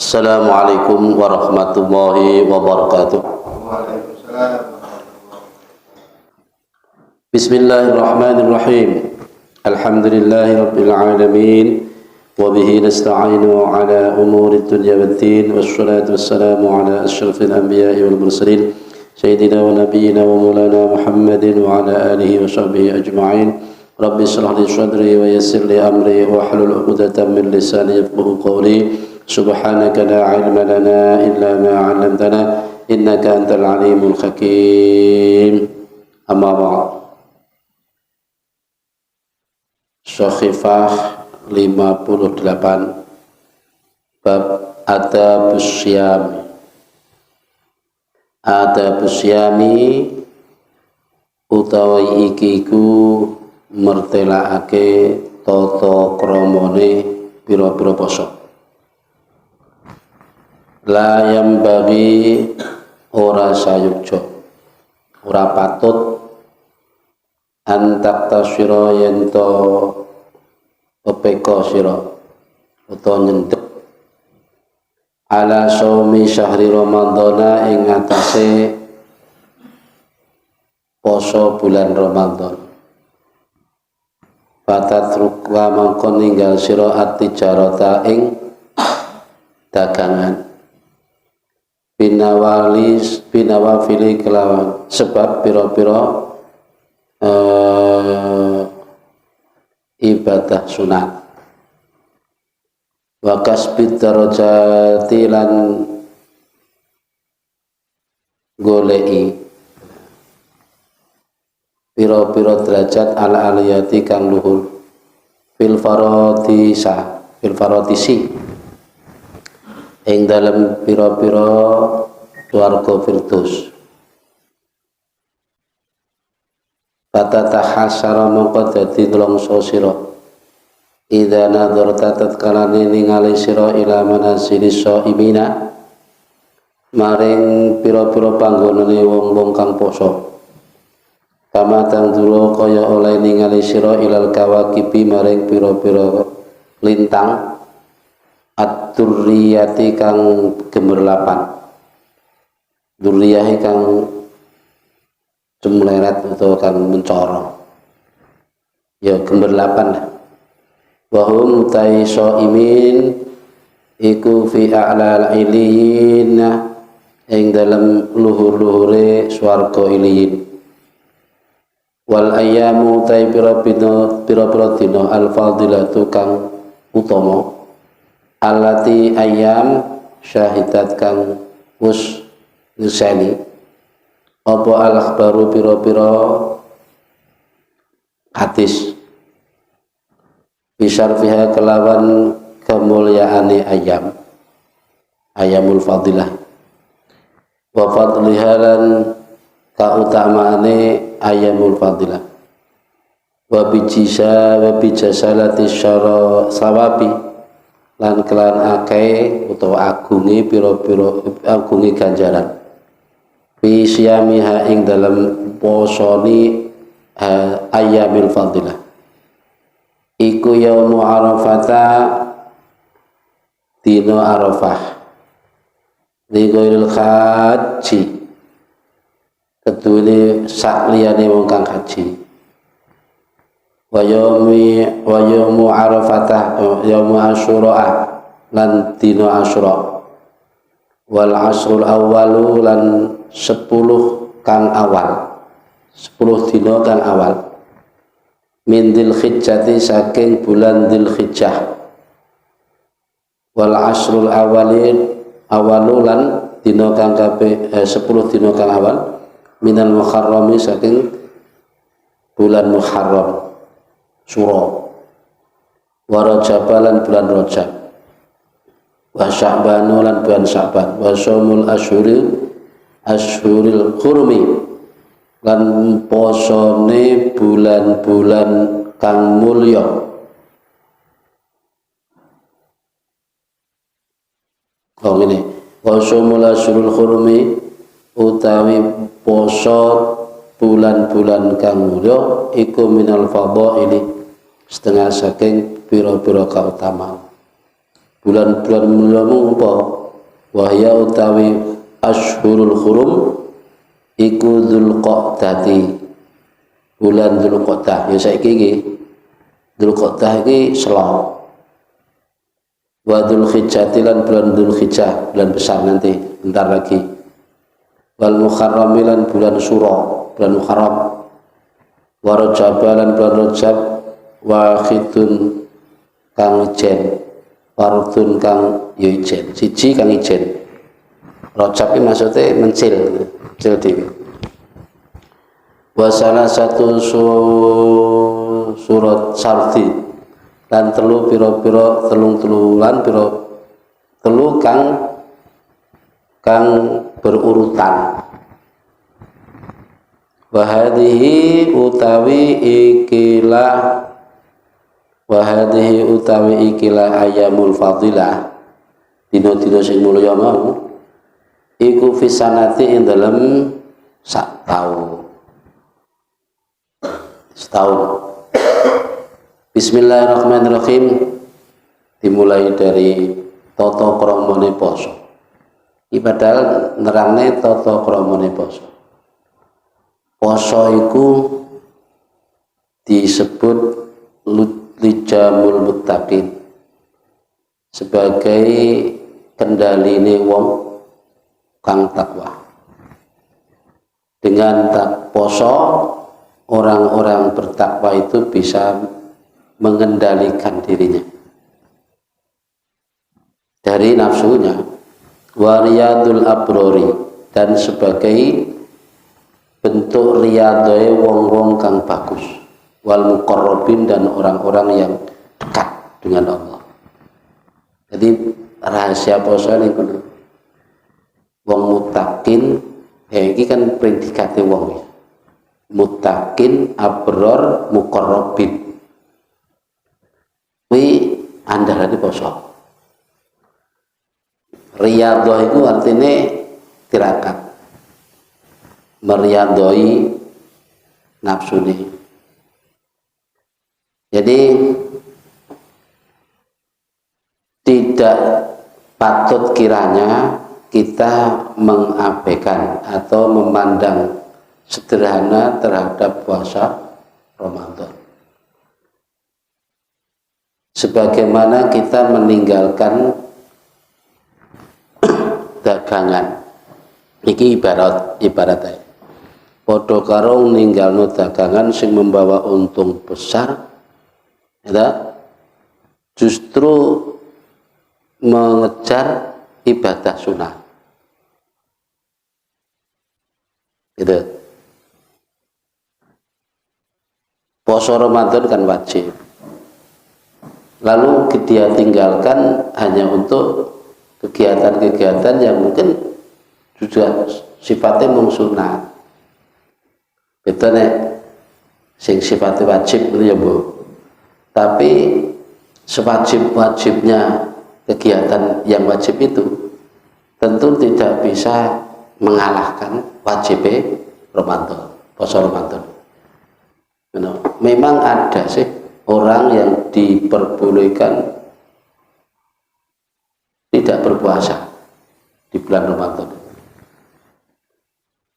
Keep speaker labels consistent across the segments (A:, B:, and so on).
A: Assalamualaikum warahmatullahi wabarakatuh. Bismillahirrahmanirrahim. Alhamdulillahi rabbil alamin. Wa bihi nasta'inu ala umuri dunya waddin. Wassalatu wassalamu ala asyrafil anbiya'i wal mursalin sayyidina wa nabiyyina wa maulana Muhammadin wa ala alihi wa sahbihi ajma'in. Rabbi shrah li sadri wa yassir li amri wa hlul 'uqdatam min lisani yafqahu qawli. Subhanaka la ilma lana illa ma 'allamtana innaka antal alimul hakim. Amma ba'd. Syahifah 58 bab adabus syam. Adabus syami utawi iki ku mertelaake tata kramane pira-pira poso. La yang bagi ora sayukjo, ora patut antak tasiro yento pepeko siro atau nyentuh ala saumi syahri ramadhana ing atase poso bulan Ramadan. Fatatruk wa mangkon ninggal siro at-tijarata ing dagangan. Binawafili kelawan sebab piro-piro ibadah sunat. Wa kasbid darajati lan golei piro-piro derajat ala aliyati kang luhur fil farodisi ing dalam pira-pira keluarga firdaus. Fatatahasara mongko dadi nelongso sira idza nadarta tatkalane ningali sira ila manasilis shaimina maring pira-pira panggonane wong-wong kang poso. Kama tangduro kaya oleh ningali sira ilal kawakibi maring pira-pira lintang at-durriyati kang gemerlapan, durriyah kang cemleret atau kang mencorong, ya gemerlapan. Wahum utai shaimin iku fi a'lal iliyin ing dalam luhur-luhure swarga iliyin. Wal ayyamu utai pira-pira dina al-fadilatu kang utama. Allati ayam syahidat kang wus nusani apa al-akhbaru pira-pira hadis bisarfiha kelawan kemulyaane ayamul fadilah wa fadliha lan kautamaane ayamul fadilah wa bijasalati syara sawabi lan kelan akeh utawa agunge pira-pira agunge ganjaran fi siyamiha ing dalam posoni ayyamil fadilah iku yaumu arafata dina arafah lighairil haji kedune sak liyane wong kang haji wa yaumu arafatah yaumu asyura lan dina asyura wal asrul awwalu lan 10 kang awal 10 dina kang awal min dzulhijjati saking bulan dzulhijjah wal asrul awalu lan dina kang kabeh 10 dina kang awal minal muharrami saking bulan muharram Suro wa Rajab lan bulan Rajab wa Sya'ban lan bulan Sya'ban wa shaumul asyhuril hurmi lan posone bulan-bulan kang mulya. Ngene wa shaumul asyhuril hurmi utawi poso bulan-bulan kang mulya iku minal fadhaili setengah saking pira-pira kautamaan. Bulan-bulan mulya apa? Wahya utawi Ashhurul Hurum iku Dzulqa'dati, bulan Dzulqa'dah. Ya saiki iki Dzulqa'dah iki selo. Wa Dzulhijjah lan bulan Dzulhijjah, bulan besar nanti bentar lagi. Wal Muharram lan bulan Syura, bulan Muharram. Wa Rajab lan bulan Rajab, wa khidun kang ijen, warudun kang ya ijen, siji kang ijen. Rajab iki maksudnya mencil dhewe. Wa salah satu surat Sardi lan telu pira-pira telung-telulan pira telu kang berurutan. Wa hadhihi utawi ikilah ayamul fadilah, dina-dina sing mulya mau iku fisanati ing dalem setahun. Bismillahirrahmanirrahim. Dimulai dari tata kramane poso. Padahal nerangne tata kramane poso. Poso iku disebut lijamul muttaqin, sebagai kendaline wong kang takwa. Dengan poso, orang-orang bertakwa itu bisa mengendalikan dirinya dari nafsunya. Wariyadul abrori, dan sebagai bentuk riyadoe wong-wong kang bagus. Wal muqarrabin, dan orang-orang yang dekat dengan Allah. Jadi rahasia poso niku wong mutakin, iki kan predikate wong ya. Mutakin, abror, muqarrabin. Kuwi andalane poso. Riyadhah itu artinya tirakat, meriyadhoi nafsune. Jadi tidak patut kiranya kita mengabaikan atau memandang sederhana terhadap puasa Ramadan, sebagaimana kita meninggalkan dagangan. Iki ibaratnya padha karo ninggalno dagangan sing membawa untung besar, ya, justru mengejar ibadah sunnah. Gitu. Puasa Ramadan kan wajib, lalu dia tinggalkan hanya untuk kegiatan-kegiatan yang mungkin juga sifatnya mung sunat. Betul nek sing sifatnya wajib itu ya Bu. Tapi sewajib-wajibnya kegiatan yang wajib itu tentu tidak bisa mengalahkan wajib Ramadan, puasa Ramadan. Memang ada sih orang yang diperbolehkan tidak berpuasa di bulan Ramadan.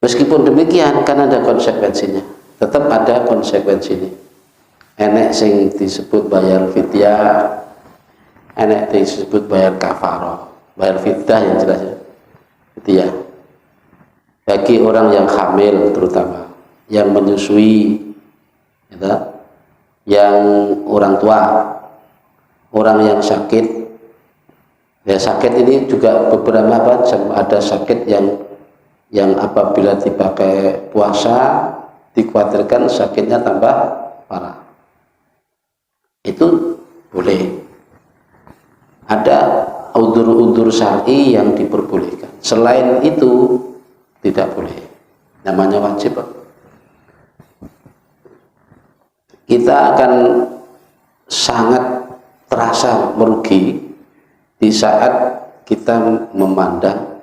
A: Meskipun demikian kan ada konsekuensinya, tetap ada konsekuensinya. Enek sing disebut bayar fidyah, enek disebut bayar kafarah. Bayar fidyah yang jelas ya, fidyah. Bagi orang yang hamil terutama, yang menyusui, ya, yang orang tua, orang yang sakit. Ya, sakit ini juga beberapa macam. Ada sakit yang apabila dipakai puasa dikhawatirkan sakitnya tambah parah. Itu boleh. Ada udzur-udzur syar'i yang diperbolehkan. Selain itu tidak boleh. Namanya wajib. Kita akan sangat terasa merugi di saat kita memandang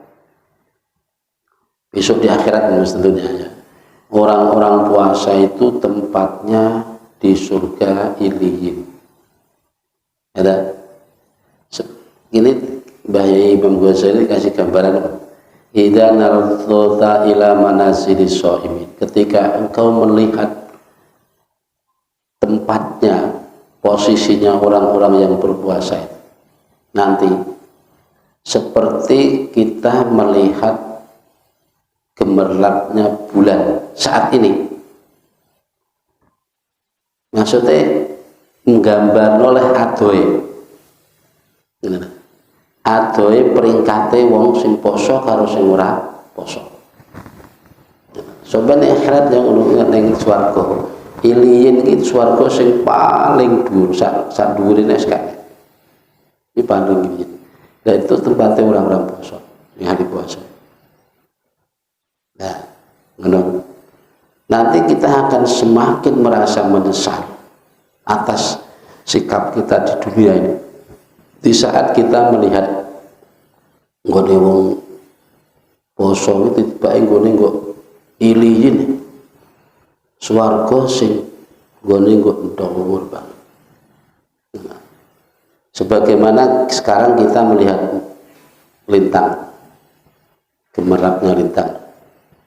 A: besok di akhirat tentunya ya. Orang-orang puasa itu tempatnya di surga Iliyin. Ada ini Mbah Imam Ghazali kasih gambaran, idza narthota ila manazilis shaimin, ketika engkau melihat tempatnya, posisinya orang-orang yang berpuasa nanti seperti kita melihat gemerlapnya bulan saat ini. Maksudnya menggambar oleh adoe peringkate wong sing poso karo sing ora poso. Soben akhirat yang ning swarga. Iliyin iki swarga sing paling dhuwur sak dhuwure nek sekali. Iki paling iliyin. Nah itu tempatnya orang-orang poso, yang hari puasa. Nah, ngono. Nanti kita akan semakin merasa menyesal atas sikap kita di dunia ini. Di saat kita melihat nggone wong poso itu tiba nggone kok iliyin swarga sing nggone kok dhuwur banget. Nah, sebagaimana sekarang kita melihat lintang, gemerlapnya lintang,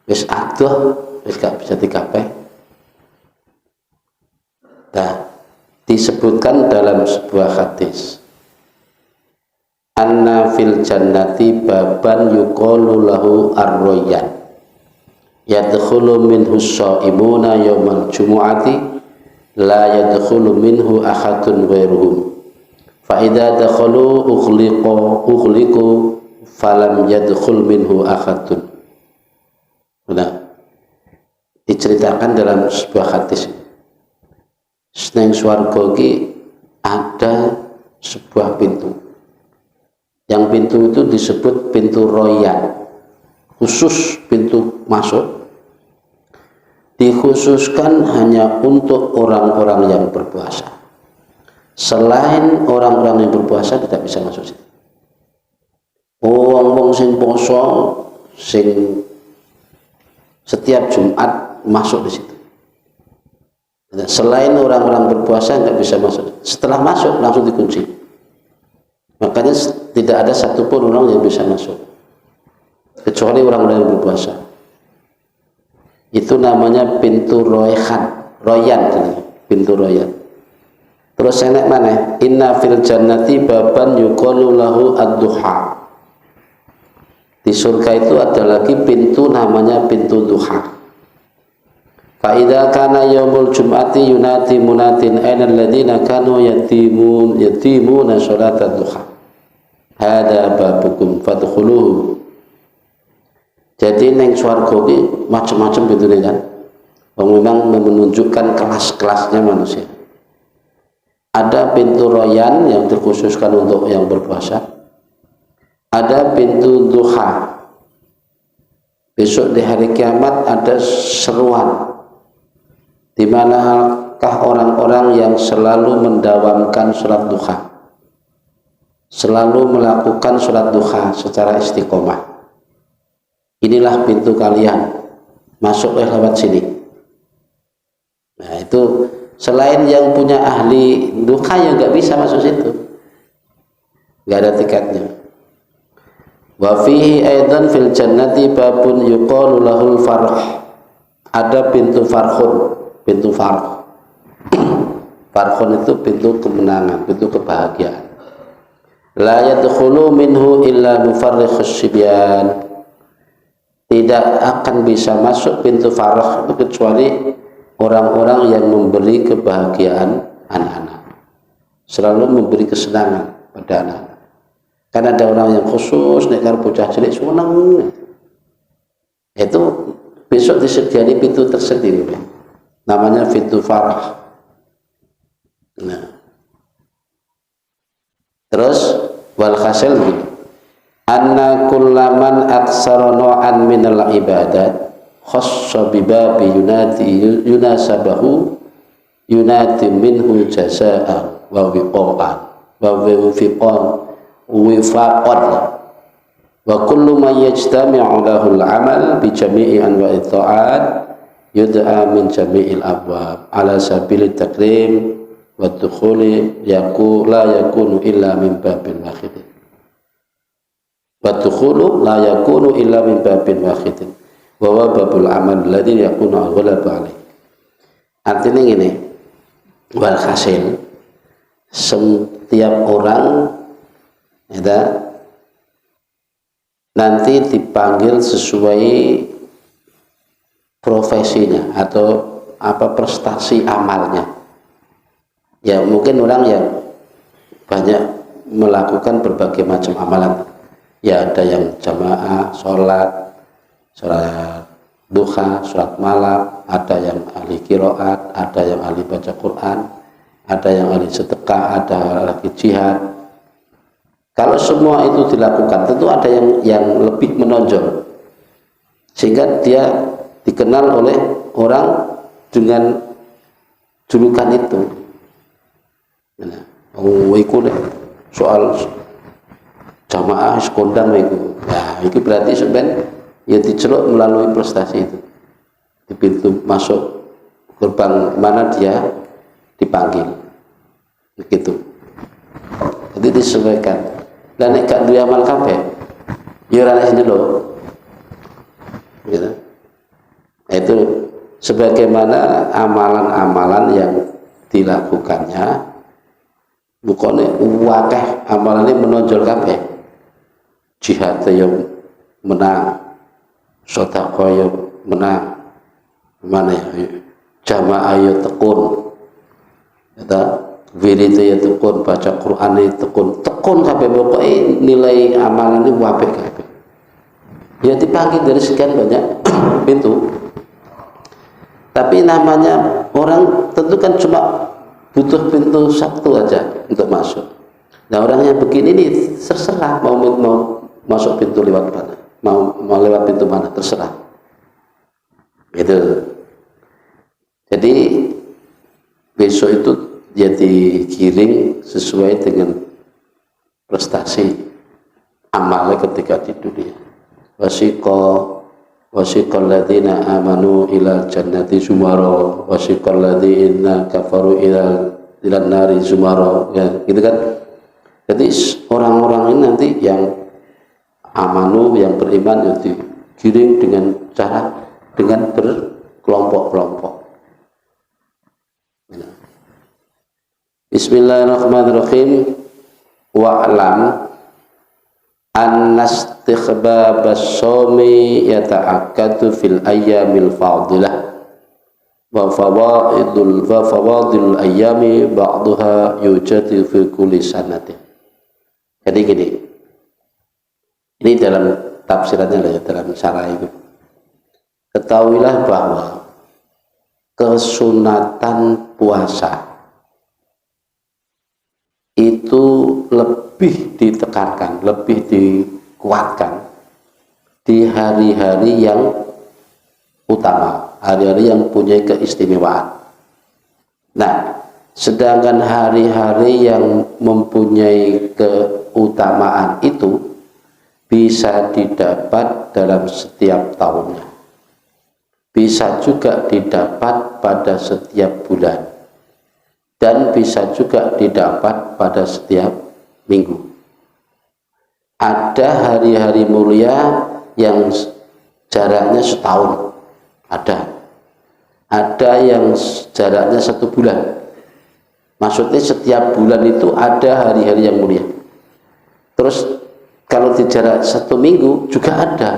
A: wis adoh, wis gak bisa dikapai. Nah, disebutkan dalam sebuah hadis, anna fil jannati baban yuqalu lahu ar-rayyan yadkhulu minhu shaimuna yaumal jumu'ati la yadkhulu minhu ahadun ghairuhum fa idza dakhalu ughliqu falam yadkhul minhu ahadun. Nah, diceritakan dalam sebuah hadis, neng swarga iki ada sebuah pintu. Yang pintu itu disebut pintu royan, khusus pintu masuk, dikhususkan hanya untuk orang-orang yang berpuasa. Selain orang-orang yang berpuasa tidak bisa masuk situ. Wong-wong sing poso sing setiap Jumat masuk di situ. Selain orang-orang berpuasa nggak bisa masuk. Setelah masuk langsung dikunci. Makanya tidak ada satupun orang yang bisa masuk kecuali orang-orang yang berpuasa. Itu namanya pintu royan, pintu royan. Terus enak mana? Inna fil jannati baban yuqalu lahu ad-duha. Di surga itu ada lagi pintu namanya pintu duha. Fa idza kana yaumul jum'ati yunati munatin aina alladziina kanu yatimuna sholata duha. Hada babukum fadkhuluhu. Jadi neng swarga iki macam-macam pintune kan. Memang menunjukkan kelas-kelasnya manusia. Ada pintu royan yang terkhususkan untuk yang berpuasa. Ada pintu duha. Besok di hari kiamat ada seruan. Di manakah orang-orang yang selalu mendawamkan sholat duha, selalu melakukan sholat duha secara istiqomah. Inilah pintu kalian, masuklah lewat sini. Nah itu selain yang punya ahli duha yang nggak bisa masuk situ, nggak ada tiketnya. Wa fihi aidan fil jannati babun yuqalu lahul farh. Ada pintu farhun. Pintu farh. Farhun itu pintu kemenangan, pintu kebahagiaan. La yadkhulu minhu illa mufarrikhus sibyan. Tidak akan bisa masuk pintu farh itu kecuali orang-orang yang memberi kebahagiaan anak-anak. Selalu memberi kesenangan pada anak-anak. Karena ada orang yang khusus nek karo bocah cilik seneng. Itu besok disediani pintu tersendiri. Namanya pintu farah. Nah. Terus wal hasil gitu. Anna kullaman aksara nu'an minal ibadat khassa bibabi yunasabahu yunati minhu jazaa'a wa wiqa'an wa wifaqan wa kullu ma yajtami'u lahu al-amal bi jami'i anwa'i ta'at yud'a min jami'il abwab ala sabili takrim wa dukhuli la yakunu illa min babil wahid. wa dukhulu la yakunu illa min babin wahidin wa huwa babul amal alladhi yakunu aghlaba alaih. Artinya gini, walhasil setiap orang ya, nanti dipanggil sesuai profesinya atau apa prestasi amalnya. Ya mungkin orang yang banyak melakukan berbagai macam amalan. Ya ada yang jamaah, sholat duha, sholat malam, ada yang ahli qiraat, ada yang ahli baca Quran, ada yang ahli sedekah, ada lagi jihad. Kalau semua itu dilakukan, tentu ada yang lebih menonjol, sehingga dia dikenal oleh orang dengan julukan itu. Nah, iku deh soal jamaah sekondang itu. Nah, itu berarti sebenarnya ya diceluk melalui prestasi itu. Di pintu masuk gerbang mana dia dipanggil. Begitu. Jadi disesuaikan. Dan nek gak duwe amal kabeh, ya ora sing delok. Gitu. Itu sebagaimana amalan-amalan yang dilakukannya bukannya wakeh amalan ini menonjol kabeh. Jihad yang menang, sedekah yang menang, mana ya jamaah yang tekun, kata wirid ya tekun, baca Quran ya tekun kabeh, pokoknya nilai amalan ini wape kabeh. Ya dipanggil dari sekian banyak pintu. Tapi namanya orang tentu kan cuma butuh pintu satu aja untuk masuk. Nah orang yang begini ini terserah mau masuk pintu lewat mana, mau lewat pintu mana terserah. Gitu. Jadi besok itu dia digiring sesuai dengan prestasi amalnya ketika di dunia. Wasiqal ladzina amanu ila jannati zumara wasiqal ladzina kafaru ila nari zumara, ya gitu kan. Jadi orang-orang ini nanti yang amanu, yang beriman itu digiring dengan berkelompok-kelompok. Bismillahirrahmanirrahim. Wa'lam annastikhbabas shaumi yata'akkadu fil ayyamil fadilah wa fawadilul ayyami ba'daha yujadu fi kulli sanatin. Jadi gini, ini dalam tafsirannya lah ya, dalam syarah itu. Ketahuilah bahwa kesunatan puasa itu lebih ditekankan, lebih dikuatkan di hari-hari yang utama, hari-hari yang punya keistimewaan. Nah, sedangkan hari-hari yang mempunyai keutamaan itu bisa didapat dalam setiap tahunnya, bisa juga didapat pada setiap bulan, dan bisa juga didapat pada setiap minggu. Ada hari-hari mulia yang jaraknya setahun, ada yang jaraknya 1 bulan. Maksudnya setiap bulan itu ada hari-hari yang mulia. Terus kalau di jarak 1 minggu juga ada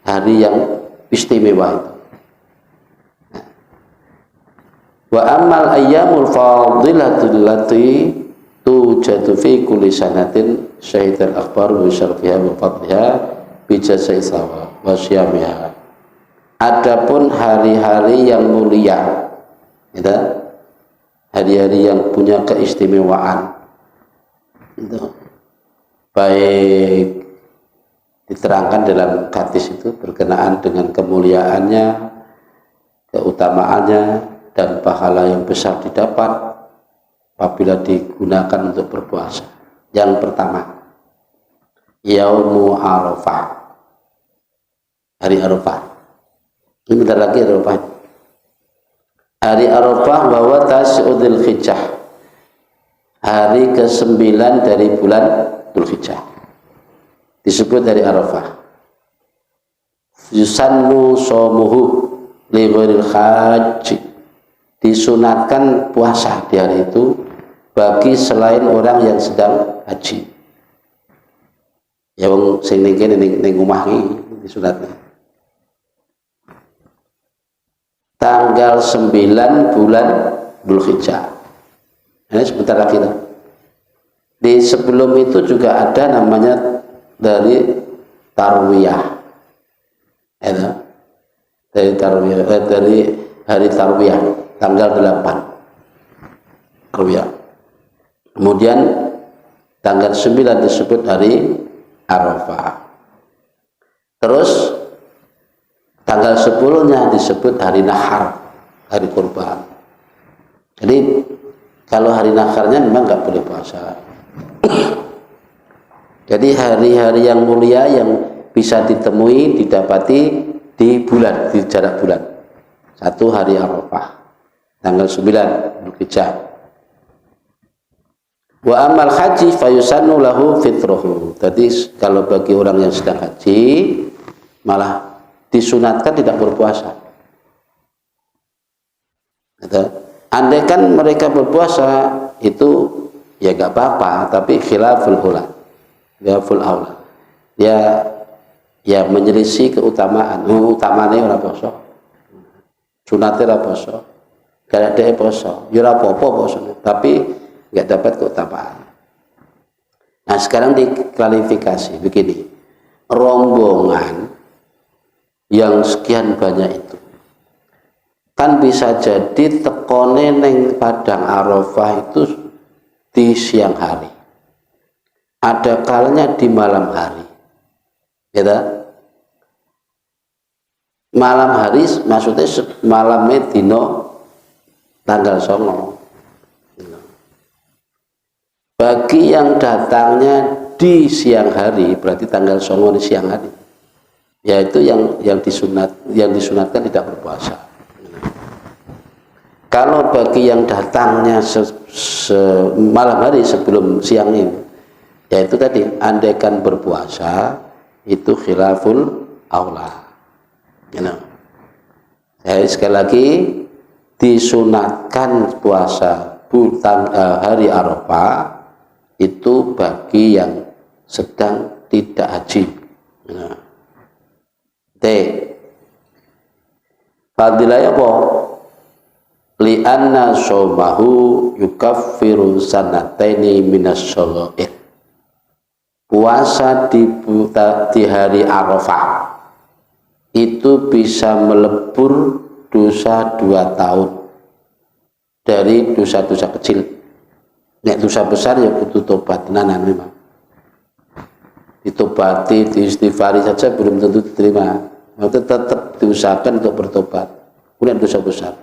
A: hari yang istimewa itu. Wa ammal ayyamul fadilatul lati tujadu fi kulli sanatin syahidal akhbar wa syarfiha wa fadliha bi jazai sawa wa syamiha. Adapun hari-hari yang mulia, gitu, hari-hari yang punya keistimewaan itu baik diterangkan dalam hadis itu berkenaan dengan kemuliaannya, keutamaannya, dan pahala yang besar didapat apabila digunakan untuk berpuasa. Yang pertama, Yaumu Arafah, hari Arafah. Ini bentar lagi Arafah. Hari Arafah bahwa Tas'udil Hijjah, hari ke-9 dari bulan Dzulhijjah. disebut hari Arafah. Yusannu shaumuhu li ghairil haji, disunatkan puasa di hari itu bagi selain orang yang sedang haji. Ya wong sing ning kene ning omah iki disunatkan. Tanggal 9 bulan Dzulhijjah. Ini sebentar lagi. Di sebelum itu juga ada namanya dari Tarwiyah. Ya, dari Tarwiyah, dari hari Tarwiyah tanggal 8 Tarwiyah. Kemudian tanggal 9 disebut hari Arafah. Terus tanggal 10-nya disebut hari Nahar, hari kurban. Jadi kalau hari Naharnya memang nggak boleh puasa. Jadi hari-hari yang mulia yang bisa ditemui, didapati di bulan, di jarak bulan. Satu hari Arafah, tanggal 9 Dzulhijjah. Wa amal haji fayusannu lahu fitrohu. Jadi kalau bagi orang yang sedang haji malah disunatkan tidak berpuasa. Andaikan mereka berpuasa itu ya nggak apa-apa, tapi khilaful aula. Khilaful aula. Ya menyelisih keutamaan. Utamane ora poso. Sunate ora poso. Kalau ada poso, ya ora apa-apa poso, tapi nggak dapat keutamaan. Nah, sekarang diklarifikasi begini. Rombongan yang sekian banyak itu kan bisa jadi tekone neng padang Arafah itu di siang hari, ada kalanya di malam hari, gitu. Malam hari maksudnya malamnya dino tanggal 9. Bagi yang datangnya di siang hari berarti tanggal 9 di siang hari, yaitu yang disunatkan tidak berpuasa. Kalau bagi yang datangnya malam hari sebelum siang ini, yaitu tadi andaikan berpuasa itu khilaful aula. Saya sekali lagi disunatkan puasa hari Arafah itu bagi yang sedang tidak haji. Fadilahnya apa? Li'anna shawmahu yukaffiru sanataini minas shalair. Puasa di hari Arafah itu bisa melebur dosa 2 tahun dari dosa-dosa kecil. Nek dosa besar ya butuh tobat tenanan memang. Ditobati, diistighfari saja belum tentu diterima. Tetap diusahakan untuk bertobat. Kemudian dosa besar.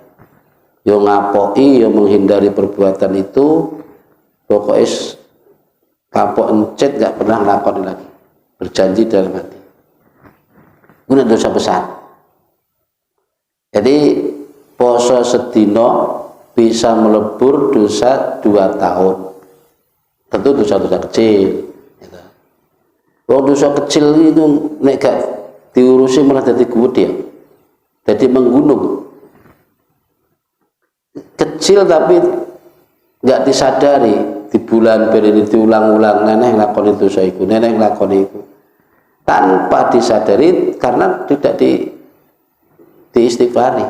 A: Yang ngapoi, yang menghindari perbuatan itu, pokoknya kapok encet gak pernah ngelakuin lagi. Berjanji dalam hati. Kemudian dosa besar. Jadi poso sedino bisa melebur dosa 2 tahun. Tentu dosa-dosa kecil. Kalau dosa kecil itu nek gak diurusi malah jadi gede, jadi menggunung. Kecil tapi nggak disadari di bulan ini diulang-ulang nenek lakoni dosa itu, nenek lakoni itu tanpa disadari karena tidak diistighfari,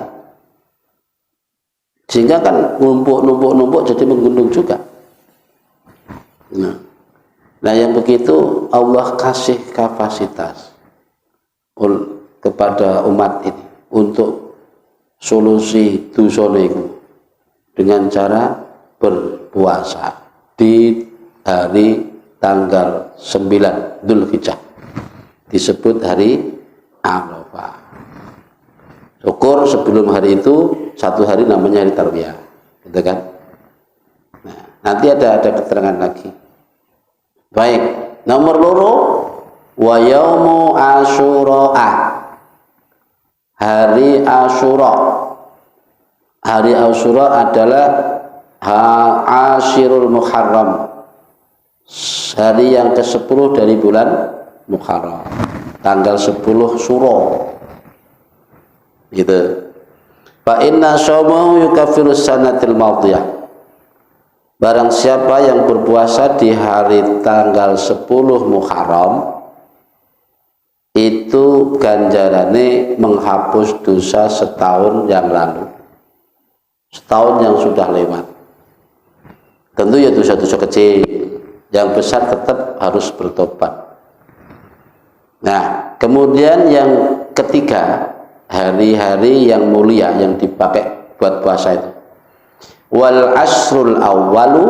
A: sehingga kan numpuk jadi menggunung juga. Nah yang begitu Allah kasih kapasitas kepada umat ini untuk solusi dosa itu dengan cara berpuasa di hari tanggal 9 Dzulhijjah, disebut hari Arafah. Syukur sebelum hari itu 1 hari namanya hari Tarwiyah, gitu kan? Nah, nanti ada keterangan lagi. Baik, nomor 2 wa yaumu Asyura. Hari Asyura. Hari Asyura adalah Ashirul Muharram, hari yang ke-10 dari bulan Muharram, tanggal 10 Suro gitu. Fa inna shaumahu yukaffiru sanatil madiyah. Barang siapa yang berpuasa di hari tanggal 10 Muharram, itu ganjarane menghapus dosa setahun yang lalu, setahun yang sudah lewat. Tentu ya dosa-dosa kecil, yang besar tetap harus bertobat. Nah, kemudian yang ketiga, hari-hari yang mulia yang dipakai buat puasa itu. Wal asrul awwalu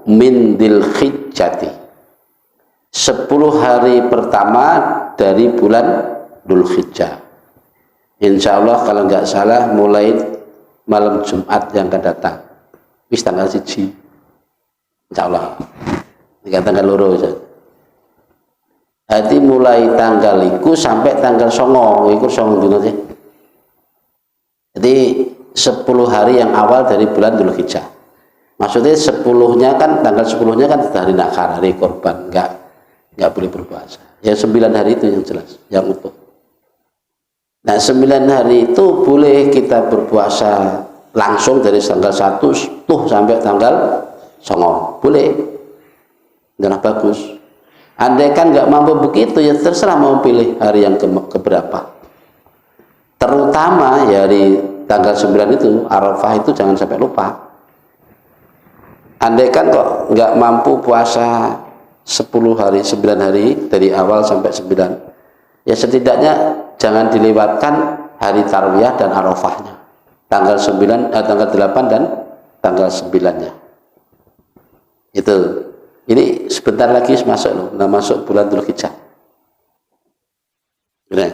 A: min dzulhijjati. 10 hari pertama dari bulan Dzulhijjah. Insya Allah kalau nggak salah mulai malam Jumat yang akan datang. Wis tanggal 1. Insya Allah. Ini tanggal loro. Jadi mulai tanggal itu sampai tanggal 9, itu 9 dina sih. Jadi 10 hari yang awal dari bulan Dzulhijjah. Maksudnya 10-nya kan, tanggal 10-nya kan hari nakar, hari korban, nggak boleh berpuasa. Ya 9 hari itu yang jelas, yang utuh. Nah 9 hari itu boleh kita berpuasa langsung dari tanggal 1 sampai tanggal 9, boleh. Dan bagus. Andai kan nggak mampu begitu, ya terserah mau pilih hari yang keberapa. Terutama ya di tanggal 9 itu, Arafah itu jangan sampai lupa. Andai kan kok nggak mampu puasa 10 hari, 9 hari dari awal sampai 9, ya setidaknya jangan dilewatkan hari Tarwiyah dan Arafahnya. Tanggal 8 dan tanggal 9-nya. Itu. Ini sebentar lagi masuk loh, masuk bulan Dzulhijjah. Nah,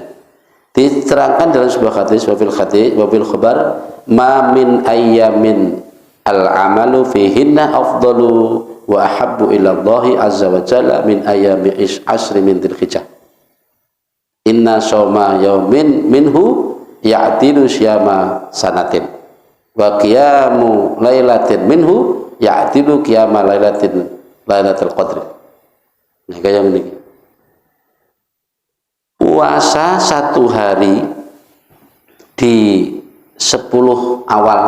A: diterangkan dalam sebuah hadis, wafil khabar, ma min ayyamin al-amalu fihinna afdalu wa ahabbu ila Allahi azza wa jalla min ayyami asri min Dzulhijjah. Inna shauma yaumin minhu ya'tilu syama sanatin wa qiyamu lailatin minhu ya'tilu qiyama Lailatul Qadri. Nah, kayak ini. Puasa 1 hari di 10 awal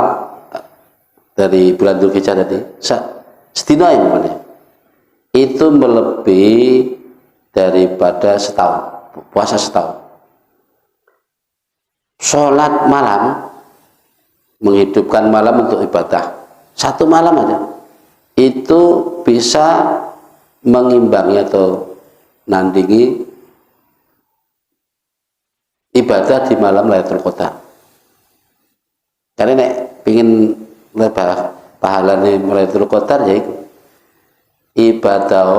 A: dari bulan Dzulhijjah tadi, sedina yang mana? Itu melebihi daripada setahun, puasa setahun. Sholat malam, menghidupkan malam untuk ibadah, 1 malam aja, itu bisa mengimbangi atau nandingi ibadah di malam Lailatul Qadar. Karena nek pingin lebah pahalane Lailatul Qadar ya ibadah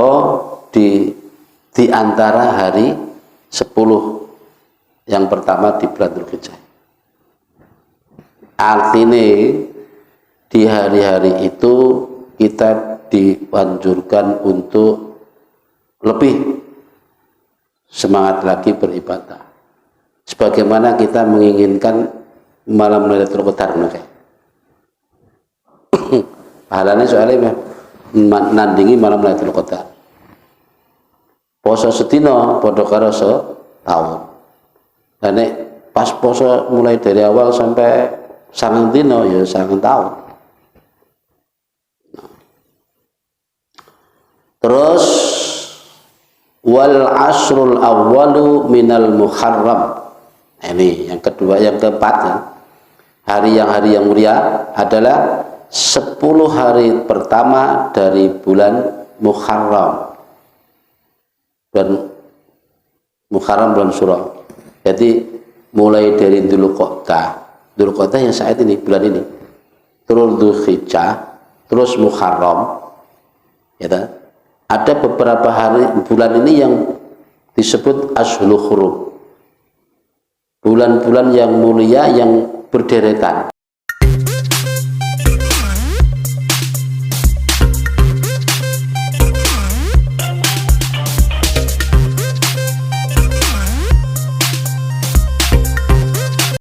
A: di antara hari 10 yang pertama di bulan Dzulhijjah. Artinya di hari-hari itu kita dianjurkan untuk lebih semangat lagi beribadah. Sebagaimana kita menginginkan malam Lailatul Qadar nake. Pahalanya soalnya nandingi malam Lailatul Qadar. Poso sedina padha karo setahun. Dan pas poso mulai dari awal sampai 9 dina ya 9 tahun. Terus wal asrul awwalu minal Muharram. Ini yang kedua, yang keempat ya. Hari yang mulia adalah 10 hari pertama dari bulan Muharram. Dan Muharram bulan Syuro. Jadi mulai dari Dzulqa'dah yang saat ini, bulan ini, terus Dzulhijjah, terus Muharram, ya kan? Ada beberapa hari bulan ini yang disebut Ashhurul Hurum, bulan-bulan yang mulia yang berderetan.